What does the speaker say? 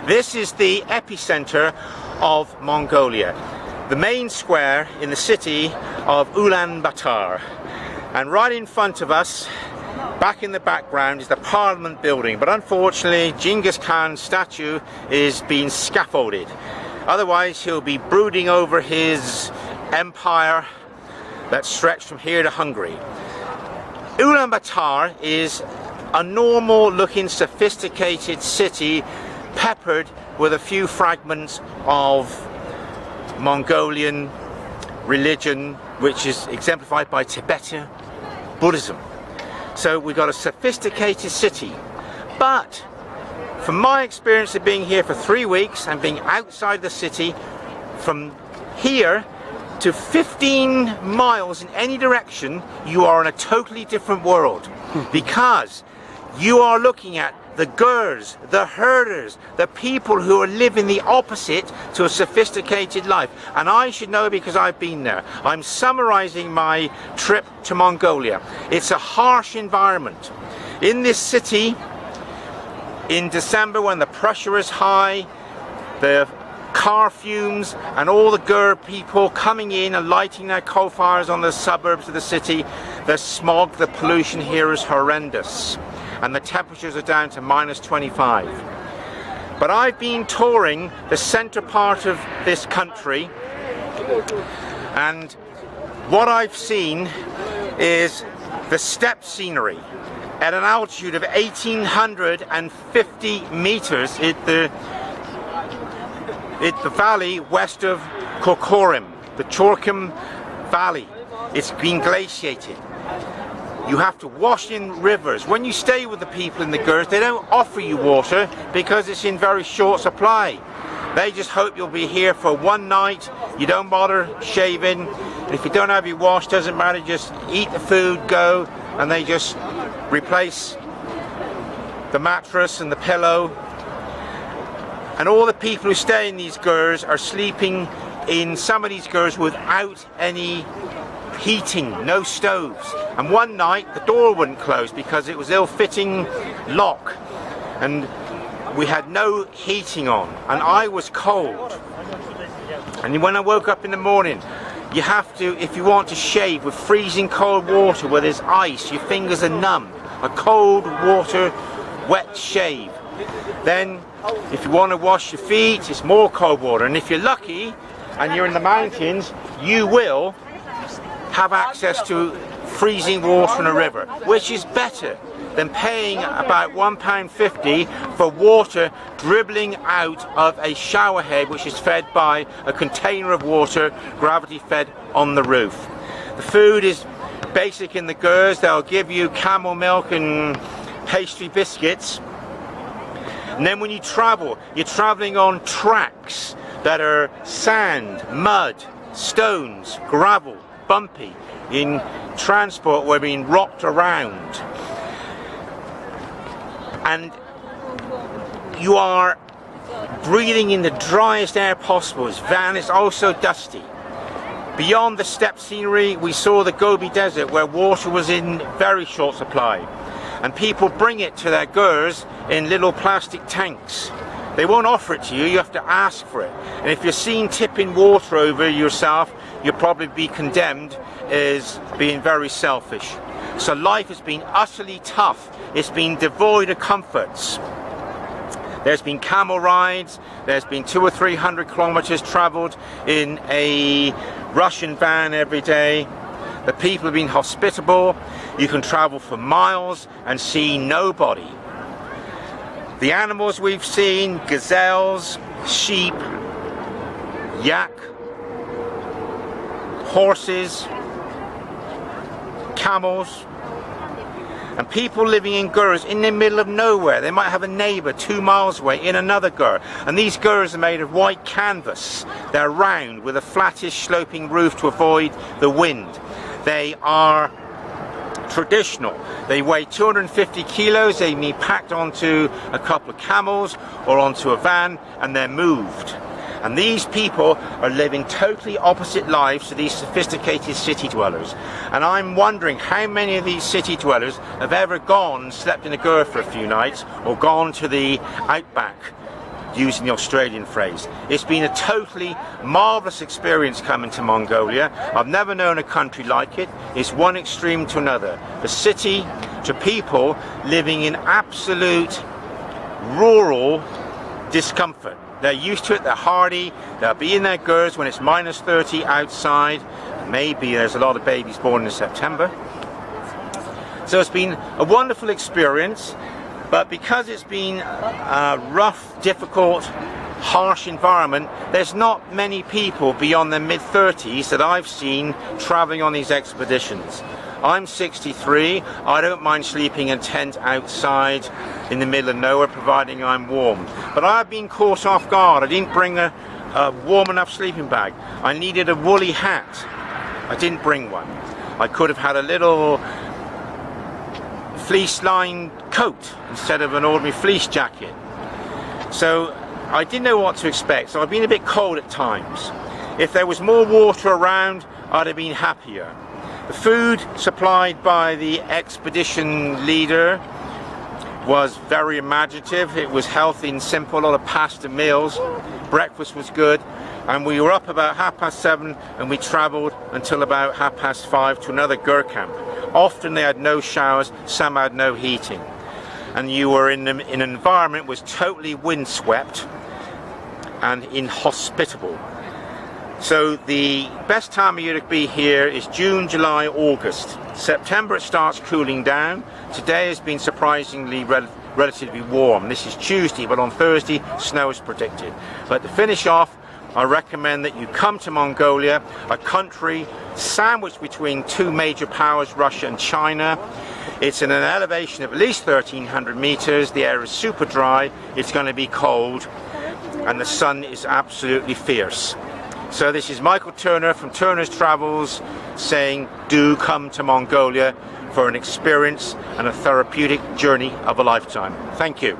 This is the epicenter of Mongolia, the main square in the city of Ulaanbaatar. And right in front of us, back in the background, is the Parliament building. But unfortunately, Genghis Khan's statue is being scaffolded. Otherwise, he'll be brooding over his empire that stretched from here to Hungary. Ulaanbaatar is a normal looking sophisticated city peppered with a few fragments of Mongolian religion, which is exemplified by Tibetan Buddhism. So we've got a sophisticated city. But from my experience of being here for 3 weeks and being outside the city, from here to 15 miles in any direction, you are in a totally different world. Because you are looking at the Gurs, the herders, the people who are living the opposite to a sophisticated life. And I should know because I've been there. I'm summarizing my trip to Mongolia. It's a harsh environment. In this city, in December, when the pressure is high, the car fumes and all the Gur people coming in and lighting their coal fires on the suburbs of the city, the smog, the pollution here is horrendous. And the temperatures are down to -25. But I've been touring the center part of this country, and what I've seen is the steppe scenery at an altitude of 1,850 meters in the valley west of Kokorim, the Chorkim Valley. It's been glaciated. You have to wash in rivers. When you stay with the people in the Gurs, they don't offer you water because it's in very short supply. They just hope you'll be here for one night. You don't bother shaving. And if you don't have your wash, doesn't matter, just eat the food, go, and they just replace the mattress and the pillow. And all the people who stay in these Gurs are sleeping in some of these Gurs without any heating, no stoves. And one night the door wouldn't close because it was ill-fitting lock, and we had no heating on, and I was cold. And when I woke up in the morning, you have to, if you want to shave with freezing cold water where there's ice, your fingers are numb, a cold water wet shave. Then if you want to wash your feet, it's more cold water. And if you're lucky and you're in the mountains, you will have access to freezing water in a river, which is better than paying about £1.50 for water dribbling out of a shower head which is fed by a container of water gravity fed on the roof. The food is basic in the Gurs. They'll give you camel milk and pastry biscuits. And then when you travel, you're traveling on tracks that are sand, mud, stones, gravel, bumpy. In transport, we're being rocked around, and you are breathing in the driest air possible. It's also dusty. Beyond the steppe scenery, we saw the Gobi Desert, where water was in very short supply, and people bring it to their Gurs in little plastic tanks. They won't offer it to you, you have to ask for it. And if you're seen tipping water over yourself, you'll probably be condemned as being very selfish. So life has been utterly tough. It's been devoid of comforts. There's been camel rides, there's been 200 or 300 kilometers traveled in a Russian van every day. The people have been hospitable. You can travel for miles and see nobody. The animals we've seen, gazelles, sheep, yak, horses, camels, and people living in Gurs in the middle of nowhere. They might have a neighbour 2 miles away in another Gur, and these Gurs are made of white canvas. They're round with a flattish sloping roof to avoid the wind. They are traditional. They weigh 250 kilos, they can be packed onto a couple of camels or onto a van, and they're moved. And these people are living totally opposite lives to these sophisticated city dwellers. And I'm wondering how many of these city dwellers have ever gone and slept in a Gur for a few nights, or gone to the outback using the Australian phrase. It's been a totally marvellous experience coming to Mongolia. I've never known a country like it. It's one extreme to another. The city to people living in absolute rural discomfort. They're used to it, they're hardy, they'll be in their girths when it's minus 30 outside. Maybe there's a lot of babies born in September. So it's been a wonderful experience, but because it's been a rough, difficult, harsh environment, there's not many people beyond their mid-30s that I've seen traveling on these expeditions. I'm 63, I don't mind sleeping in a tent outside in the middle of nowhere, providing I'm warm. But I've been caught off guard. I didn't bring a warm enough sleeping bag. I needed a woolly hat. I didn't bring one. I could have had a little fleece-lined coat instead of an ordinary fleece jacket. So I didn't know what to expect, so I've been a bit cold at times. If there was more water around, I'd have been happier. The food supplied by the expedition leader was very imaginative. It was healthy and simple, a lot of pasta meals. Breakfast was good, and we were up about 7:30 and we travelled until about 5:30 to another gur camp. Often they had no showers, some had no heating, and you were in an environment that was totally windswept and inhospitable. So the best time of year to be here is June, July, August. September it starts cooling down. Today has been surprisingly relatively warm. This is Tuesday, but on Thursday snow is predicted. But to finish off, I recommend that you come to Mongolia, a country sandwiched between two major powers, Russia and China. It's in an elevation of at least 1,300 meters. The air is super dry. It's going to be cold, and the sun is absolutely fierce. So this is Michael Turner from Turner's Travels saying, do come to Mongolia for an experience and a therapeutic journey of a lifetime. Thank you.